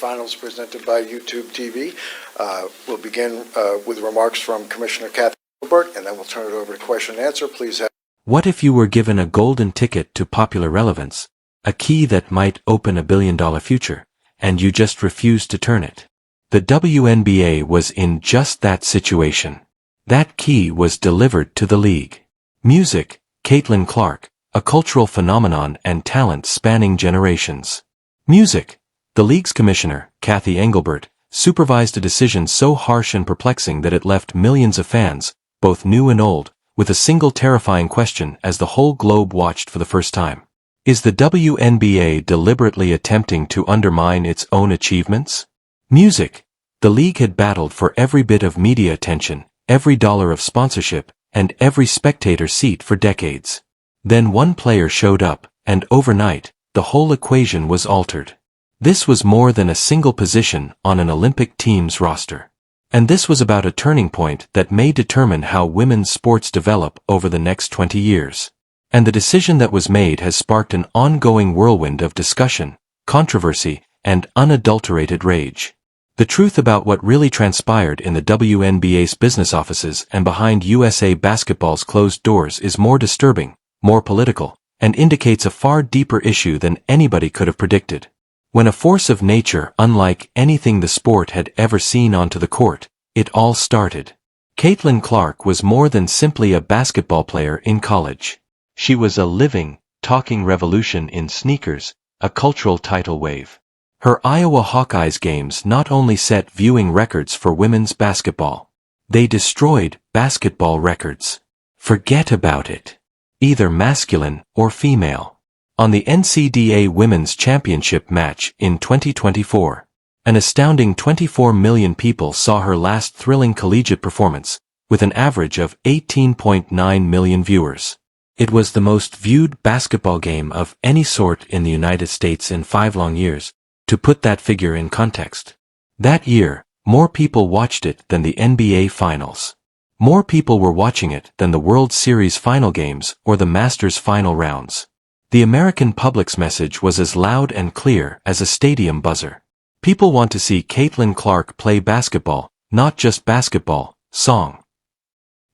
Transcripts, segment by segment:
Finals presented by YouTube TV. We'll begin with remarks from Commissioner Kathy Engelbert, and then we'll turn it over to question and answer. Please have. What if you were given a golden ticket to popular relevance, a key that might open $1 billion future, and you just refused to turn it? The WNBA was in just that situation. That key was delivered to the league. Music, Caitlin Clark, a cultural phenomenon and talent spanning generations. Music. The league's commissioner, Kathy Engelbert, supervised a decision so harsh and perplexing that it left millions of fans, both new and old, with a single terrifying question as the whole globe watched for the first time. Is the WNBA deliberately attempting to undermine its own achievements? Music. The league had battled for every bit of media attention, every dollar of sponsorship, and every spectator seat for decades. Then one player showed up, and overnight, the whole equation was altered. This was more than a single position on an Olympic team's roster. And this was about a turning point that may determine how women's sports develop over the next 20 years. And the decision that was made has sparked an ongoing whirlwind of discussion, controversy, and unadulterated rage. The truth about what really transpired in the WNBA's business offices and behind USA Basketball's closed doors is more disturbing, more political, and indicates a far deeper issue than anybody could have predicted. When a force of nature unlike anything the sport had ever seen onto the court, it all started. Caitlin Clark was more than simply a basketball player in college. She was a living, talking revolution in sneakers, a cultural tidal wave. Her Iowa Hawkeyes games not only set viewing records for women's basketball. They destroyed basketball records. Forget about it. Either masculine or female. On the NCAA Women's Championship match in 2024, an astounding 24 million people saw her last thrilling collegiate performance, with an average of 18.9 million viewers. It was the most viewed basketball game of any sort in the United States in 5 long years, to put that figure in context. That year, more people watched it than the NBA Finals. More people were watching it than the World Series final games or the Masters final rounds. The American public's message was as loud and clear as a stadium buzzer. People want to see Caitlin Clark play basketball, not just basketball, song.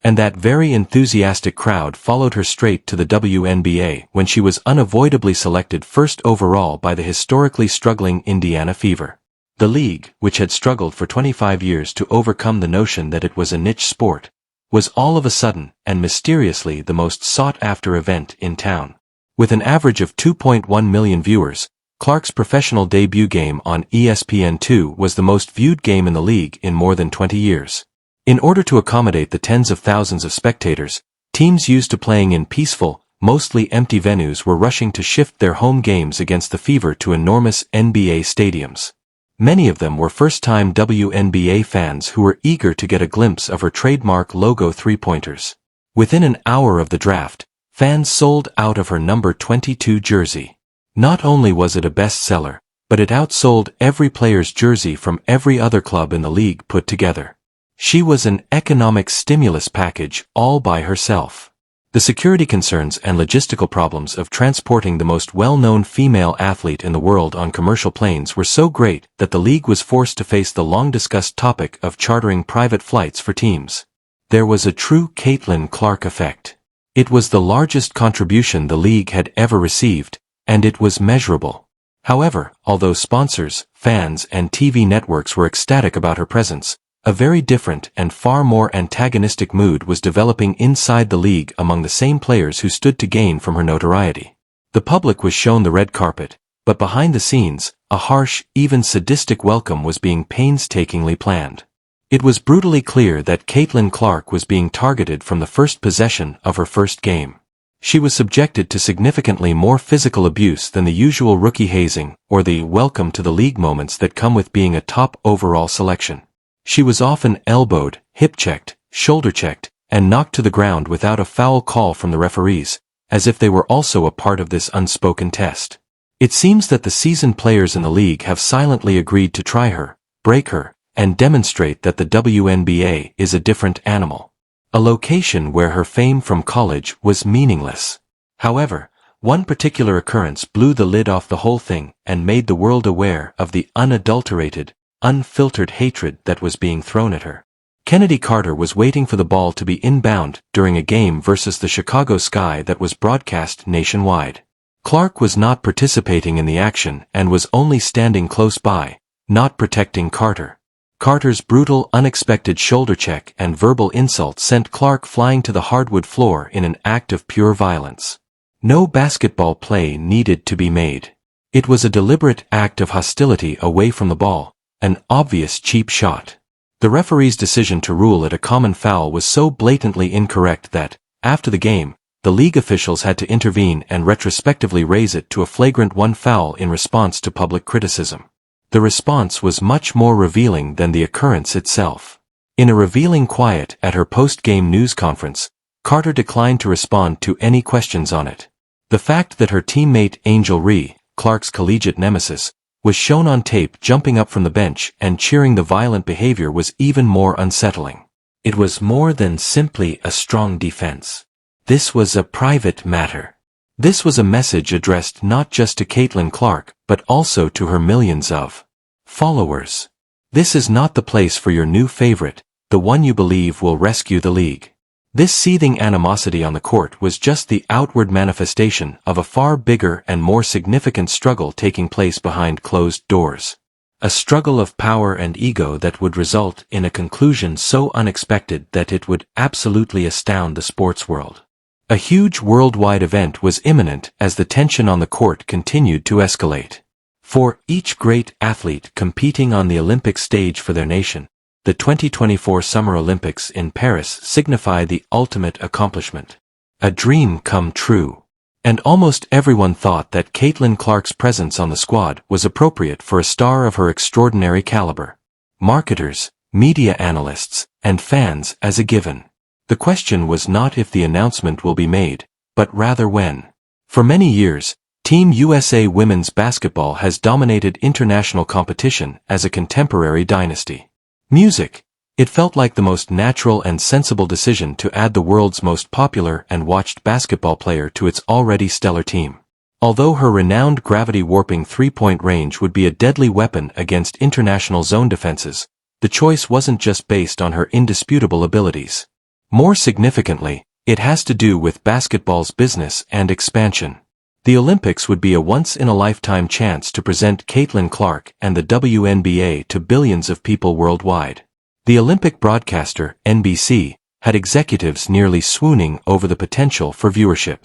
And that very enthusiastic crowd followed her straight to the WNBA when she was unavoidably selected first overall by the historically struggling Indiana Fever. The league, which had struggled for 25 years to overcome the notion that it was a niche sport, was all of a sudden and mysteriously the most sought-after event in town. With an average of 2.1 million viewers, Clark's professional debut game on ESPN2 was the most viewed game in the league in more than 20 years. In order to accommodate the tens of thousands of spectators, teams used to playing in peaceful, mostly empty venues were rushing to shift their home games against the Fever to enormous NBA stadiums. Many of them were first-time WNBA fans who were eager to get a glimpse of her trademark logo three-pointers. Within an hour of the draft, fans sold out of her number 22 jersey. Not only was it a bestseller, but it outsold every player's jersey from every other club in the league put together. She was an economic stimulus package all by herself. The security concerns and logistical problems of transporting the most well-known female athlete in the world on commercial planes were so great that the league was forced to face the long-discussed topic of chartering private flights for teams. There was a true Caitlin Clark effect. It was the largest contribution the league had ever received, and it was measurable. However, although sponsors, fans, and TV networks were ecstatic about her presence, a very different and far more antagonistic mood was developing inside the league among the same players who stood to gain from her notoriety. The public was shown the red carpet, but behind the scenes, a harsh, even sadistic welcome was being painstakingly planned. It was brutally clear that Caitlin Clark was being targeted from the first possession of her first game. She was subjected to significantly more physical abuse than the usual rookie hazing or the welcome to the league moments that come with being a top overall selection. She was often elbowed, hip-checked, shoulder-checked, and knocked to the ground without a foul call from the referees, as if they were also a part of this unspoken test. It seems that the seasoned players in the league have silently agreed to try her, break her, and demonstrate that the WNBA is a different animal. A location where her fame from college was meaningless. However, One particular occurrence blew the lid off the whole thing and made the world aware of the unadulterated, unfiltered hatred that was being thrown at her. Kennedy Carter was waiting for the ball to be inbound during a game versus the Chicago Sky that was broadcast nationwide. Clark was not participating in the action and was only standing close by, not protecting Carter. Carter's brutal, unexpected shoulder check and verbal insult sent Clark flying to the hardwood floor in an act of pure violence. No basketball play needed to be made. It was a deliberate act of hostility away from the ball, an obvious cheap shot. The referee's decision to rule it a common foul was so blatantly incorrect that, after the game, the league officials had to intervene and retrospectively raise it to a flagrant 1 foul in response to public criticism. The response was much more revealing than the occurrence itself. In a revealing quiet at her post-game news conference, Carter declined to respond to any questions on it. The fact that her teammate Angel Rhee, Clark's collegiate nemesis, was shown on tape jumping up from the bench and cheering the violent behavior was even more unsettling. It was more than simply a strong defense. This was a private matter. This was a message addressed not just to Caitlin Clark, but also to her millions of followers. This is not the place for your new favorite, the one you believe will rescue the league. This seething animosity on the court was just the outward manifestation of a far bigger and more significant struggle taking place behind closed doors. A struggle of power and ego that would result in a conclusion so unexpected that it would absolutely astound the sports world. A huge worldwide event was imminent as the tension on the court continued to escalate. For each great athlete competing on the Olympic stage for their nation, the 2024 Summer Olympics in Paris signify the ultimate accomplishment. A dream come true. And almost everyone thought that Caitlin Clark's presence on the squad was appropriate for a star of her extraordinary caliber. Marketers, media analysts, and fans as a given. The question was not if the announcement will be made, but rather when. For many years, Team USA women's basketball has dominated international competition as a contemporary dynasty. Music. It felt like the most natural and sensible decision to add the world's most popular and watched basketball player to its already stellar team. Although her renowned gravity-warping three-point range would be a deadly weapon against international zone defenses, the choice wasn't just based on her indisputable abilities. More significantly, it has to do with basketball's business and expansion. The Olympics would be a once-in-a-lifetime chance to present Caitlin Clark and the WNBA to billions of people worldwide. The Olympic broadcaster, NBC, had executives nearly swooning over the potential for viewership.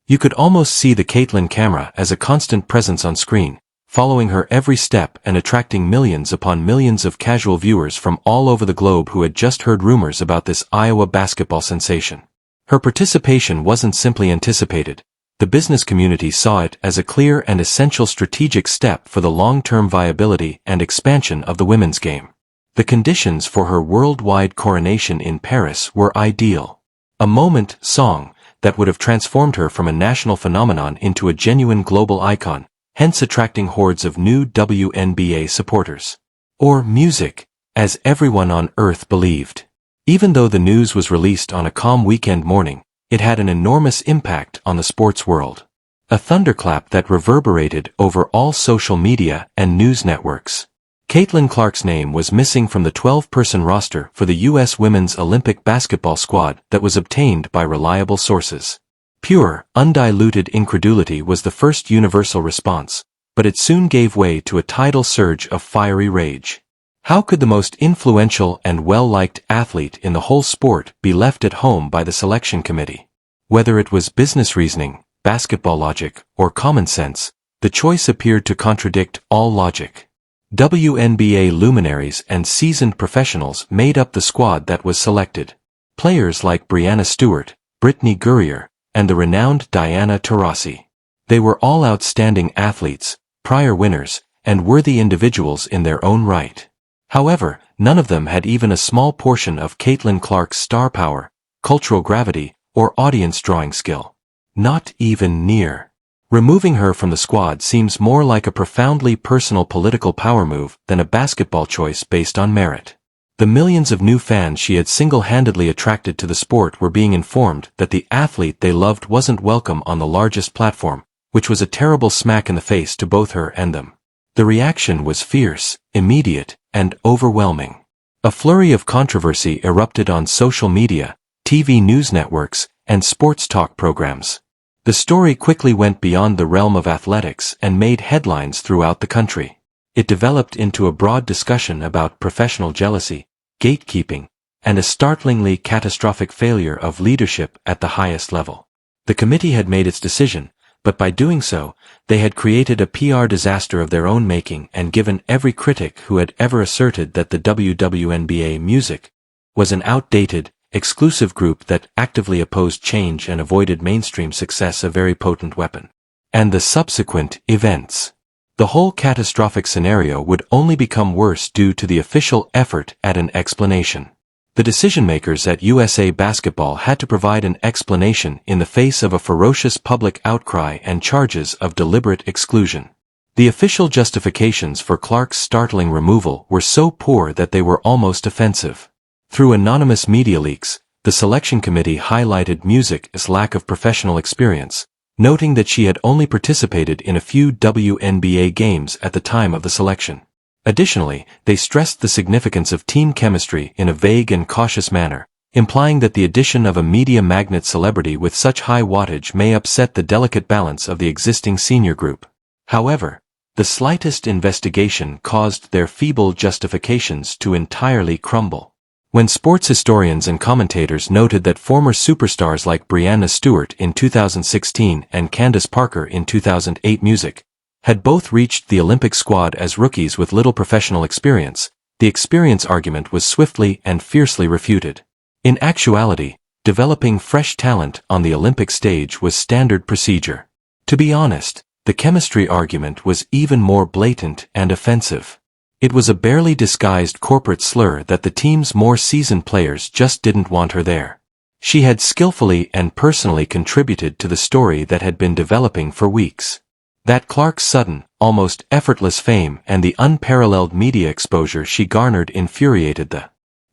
You could almost see the Caitlin camera as a constant presence on screen, following her every step and attracting millions upon millions of casual viewers from all over the globe who had just heard rumors about this Iowa basketball sensation. Her participation wasn't simply anticipated. The business community saw it as a clear and essential strategic step for the long-term viability and expansion of the women's game. The conditions for her worldwide coronation in Paris were ideal. A moment song that would have transformed her from a national phenomenon into a genuine global icon, hence attracting hordes of new WNBA supporters. Or music, as everyone on Earth believed. Even though the news was released on a calm weekend morning, it had an enormous impact on the sports world. A thunderclap that reverberated over all social media and news networks. Caitlin Clark's name was missing from the 12-person roster for the U.S. Women's Olympic basketball squad that was obtained by reliable sources. Pure, undiluted incredulity was the first universal response, but it soon gave way to a tidal surge of fiery rage. How could the most influential and well-liked athlete in the whole sport be left at home by the selection committee? Whether it was business reasoning, basketball logic, or common sense, the choice appeared to contradict all logic. WNBA luminaries and seasoned professionals made up the squad that was selected. Players like Breanna Stewart, Brittany Gurrier, and the renowned Diana Taurasi. They were all outstanding athletes, prior winners, and worthy individuals in their own right. However, none of them had even a small portion of Caitlin Clark's star power, cultural gravity, or audience drawing skill. Not even near. Removing her from the squad seems more like a profoundly personal political power move than a basketball choice based on merit. The millions of new fans she had single-handedly attracted to the sport were being informed that the athlete they loved wasn't welcome on the largest platform, which was a terrible smack in the face to both her and them. The reaction was fierce, immediate, and overwhelming. A flurry of controversy erupted on social media, TV news networks, and sports talk programs. The story quickly went beyond the realm of athletics and made headlines throughout the country. It developed into a broad discussion about professional jealousy, gatekeeping, and a startlingly catastrophic failure of leadership at the highest level. The committee had made its decision, but by doing so, they had created a PR disaster of their own making and given every critic who had ever asserted that the WNBA music was an outdated, exclusive group that actively opposed change and avoided mainstream success a very potent weapon. And the subsequent events. The whole catastrophic scenario would only become worse due to the official effort at an explanation. The decision-makers at USA Basketball had to provide an explanation in the face of a ferocious public outcry and charges of deliberate exclusion. The official justifications for Clark's startling removal were so poor that they were almost offensive. Through anonymous media leaks, the selection committee highlighted Music's lack of professional experience, noting that she had only participated in a few WNBA games at the time of the selection. Additionally, they stressed the significance of team chemistry in a vague and cautious manner, implying that the addition of a media magnet celebrity with such high wattage may upset the delicate balance of the existing senior group. However, the slightest investigation caused their feeble justifications to entirely crumble. When sports historians and commentators noted that former superstars like Breanna Stewart in 2016 and Candace Parker in 2008 Music had both reached the Olympic squad as rookies with little professional experience, the experience argument was swiftly and fiercely refuted. In actuality, developing fresh talent on the Olympic stage was standard procedure. To be honest, the chemistry argument was even more blatant and offensive. It was a barely disguised corporate slur that the team's more seasoned players just didn't want her there. She had skillfully and personally contributed to the story that had been developing for weeks. That Clark's sudden, almost effortless fame and the unparalleled media exposure she garnered infuriated the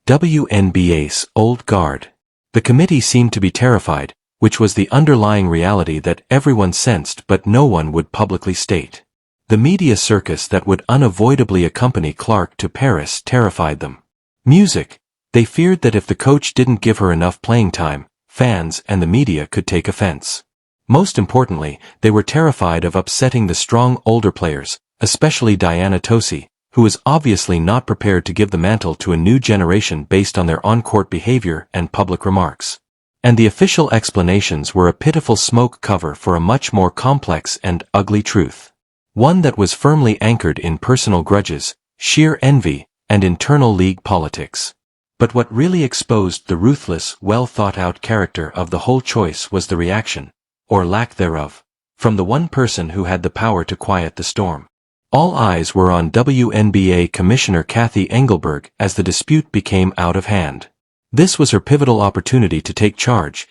WNBA's old guard. The committee seemed to be terrified, which was the underlying reality that everyone sensed but no one would publicly state. The media circus that would unavoidably accompany Clark to Paris terrified them. Music. They feared that if the coach didn't give her enough playing time, fans and the media could take offense. Most importantly, they were terrified of upsetting the strong older players, especially Diana Taurasi, who was obviously not prepared to give the mantle to a new generation based on their on-court behavior and public remarks. And the official explanations were a pitiful smoke cover for a much more complex and ugly truth. One that was firmly anchored in personal grudges, sheer envy, and internal league politics. But what really exposed the ruthless, well-thought-out character of the whole choice was the reaction, or lack thereof, from the one person who had the power to quiet the storm. All eyes were on WNBA Commissioner Cathy Engelberg as the dispute became out of hand. This was her pivotal opportunity to take charge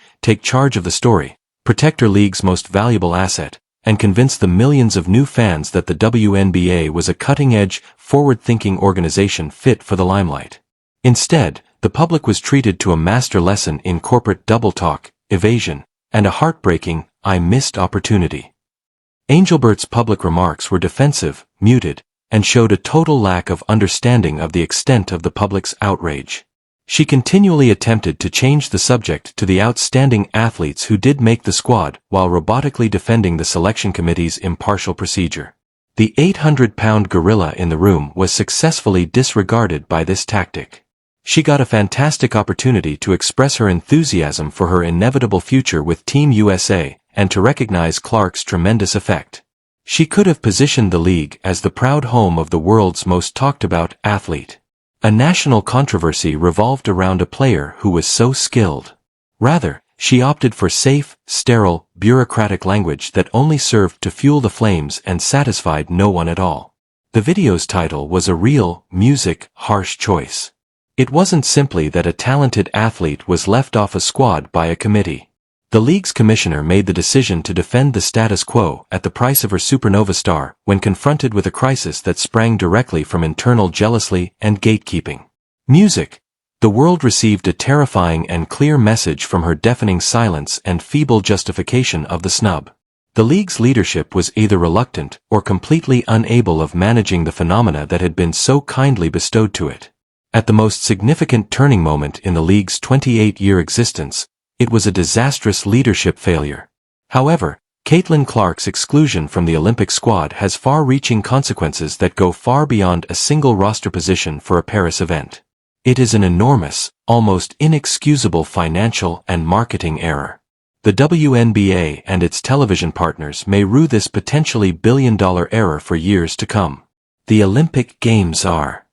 of the story, protect her league's most valuable asset, and convince the millions of new fans that the WNBA was a cutting-edge, forward-thinking organization fit for the limelight. Instead, the public was treated to a master lesson in corporate double-talk, evasion, and a heartbreaking, I missed opportunity. Engelbert's public remarks were defensive, muted, and showed a total lack of understanding of the extent of the public's outrage. She continually attempted to change the subject to the outstanding athletes who did make the squad while robotically defending the selection committee's impartial procedure. The 800-pound gorilla in the room was successfully disregarded by this tactic. She got a fantastic opportunity to express her enthusiasm for her inevitable future with Team USA and to recognize Clark's tremendous effect. She could have positioned the league as the proud home of the world's most talked-about athlete. A national controversy revolved around a player who was so skilled. Rather, she opted for safe, sterile, bureaucratic language that only served to fuel the flames and satisfied no one at all. The video's title was a real, music, harsh choice. It wasn't simply that a talented athlete was left off a squad by a committee. The league's commissioner made the decision to defend the status quo at the price of her supernova star when confronted with a crisis that sprang directly from internal jealousy and gatekeeping. Music. The world received a terrifying and clear message from her deafening silence and feeble justification of the snub. The league's leadership was either reluctant or completely unable of managing the phenomena that had been so kindly bestowed to it. At the most significant turning moment in the league's 28-year existence, it was a disastrous leadership failure. However, Caitlin Clark's exclusion from the Olympic squad has far-reaching consequences that go far beyond a single roster position for a Paris event. It is an enormous, almost inexcusable financial and marketing error. The WNBA and its television partners may rue this potentially billion-dollar error for years to come. The Olympic Games are